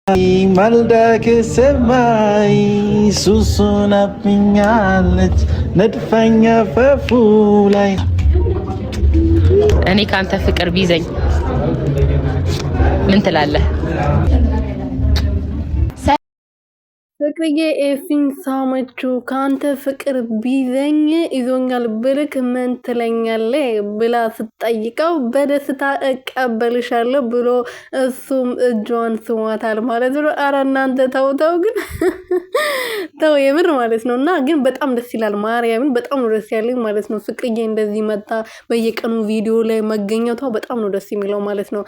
ማልዳ ከሰማይ ሱሱን አብኛለች ነድፋኛ ፈፉ ላይ እኔ ካንተ ፍቅር ቢዘኝ ምን ትላለህ? ፍቅርዬ ኤፊን ሳመችው። ካንተ ፍቅር ቢዘኝ ይዞኛል ብልክ ምን ትለኛለህ ብላ ስትጠይቀው በደስታ እቀበልሻለሁ ብሎ እሱም እጇን ስሟታል ማለት ነው። አረ እናንተ ተው ግን ተው የምር ማለት ነው። እና ግን በጣም ደስ ይላል። ማርያምን በጣም ነው ደስ ያለኝ ማለት ነው። ፍቅርዬ እንደዚህ መጣ በየቀኑ ቪዲዮ ላይ መገኘቷ በጣም ነው ደስ የሚለው ማለት ነው።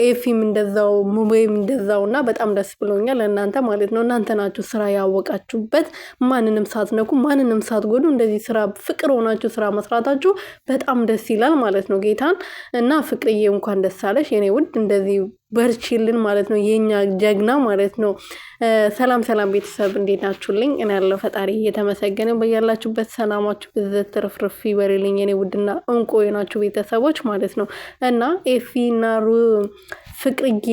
ኤፊም እንደዛው ሙቤም እንደዛው እና በጣም ደስ ብሎኛል። እናንተ ማለት ነው እናንተ ናችሁ ስራ ያወቃችሁበት ማንንም ሳትነኩ ማንንም ሳትጎዱ እንደዚህ ስራ ፍቅር ሆናችሁ ስራ መስራታችሁ በጣም ደስ ይላል ማለት ነው። ጌታን እና ፍቅርዬ እንኳን ደስ አለሽ የኔ ውድ፣ እንደዚህ በርቺልን ማለት ነው። የኛ ጀግና ማለት ነው። ሰላም ቤተሰብ እንዴት ናችሁልኝ? እኔ ያለው ፈጣሪ እየተመሰገነ በያላችሁበት ሰላማችሁ ብዘት ተረፍርፍ ይበልልኝ የኔ ውድና እንቁ የናችሁ ቤተሰቦች ማለት ነው። እና ኤፊና ፍቅርዬ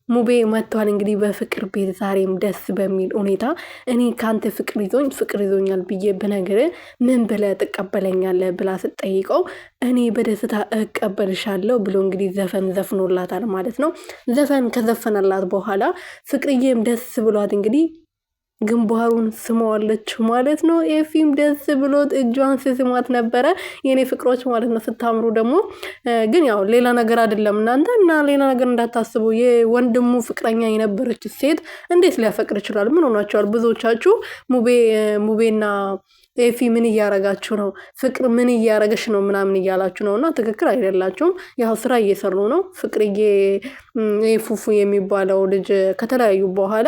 ሙቤ መጥቷል እንግዲህ በፍቅር ቤት ዛሬም ደስ በሚል ሁኔታ። እኔ ካንተ ፍቅር ይዞኛል ብዬ ብነግር ምን ብለህ ትቀበለኛለህ ብላ ስትጠይቀው እኔ በደስታ እቀበልሻለሁ ብሎ እንግዲህ ዘፈን ዘፍኖላታል ማለት ነው። ዘፈን ከዘፈነላት በኋላ ፍቅርዬም ደስ ብሏት እንግዲህ ግንባሩን ስመዋለች ማለት ነው። ኤፊም ደስ ብሎት እጇን ስስማት ነበረ የኔ ፍቅሮች ማለት ነው። ስታምሩ ደግሞ ግን ያው ሌላ ነገር አይደለም እናንተ እና ሌላ ነገር እንዳታስቡ። የወንድሙ ፍቅረኛ የነበረች ሴት እንዴት ሊያፈቅር ይችላል? ምን ሆናችኋል? ብዙዎቻችሁ ሙቤና ኤፊ ምን እያረጋችሁ ነው? ፍቅር ምን እያረገሽ ነው? ምናምን እያላችሁ ነው። እና ትክክል አይደላችሁም። ያው ስራ እየሰሩ ነው። ፍቅርዬ ፉፉ የሚባለው ልጅ ከተለያዩ በኋላ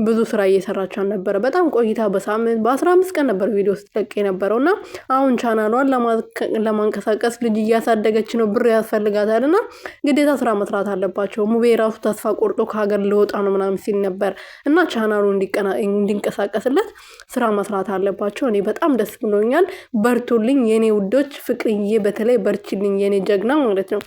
ብዙ ስራ እየሰራች ነበረ። በጣም ቆይታ በሳምንት በ15 ቀን ነበር ቪዲዮ ስትለቅ የነበረው እና አሁን ቻናሏን ለማንቀሳቀስ ልጅ እያሳደገች ነው። ብር ያስፈልጋታል እና ግዴታ ስራ መስራት አለባቸው። ሙቤ ራሱ ተስፋ ቆርጦ ከሀገር ልወጣ ነው ምናምን ሲል ነበር እና ቻናሉ እንዲንቀሳቀስለት ስራ መስራት አለባቸው። እኔ በጣም ደስ ብሎኛል። በርቱልኝ የኔ ውዶች። ፍቅርዬ በተለይ በርቺልኝ የኔ ጀግና ማለት ነው።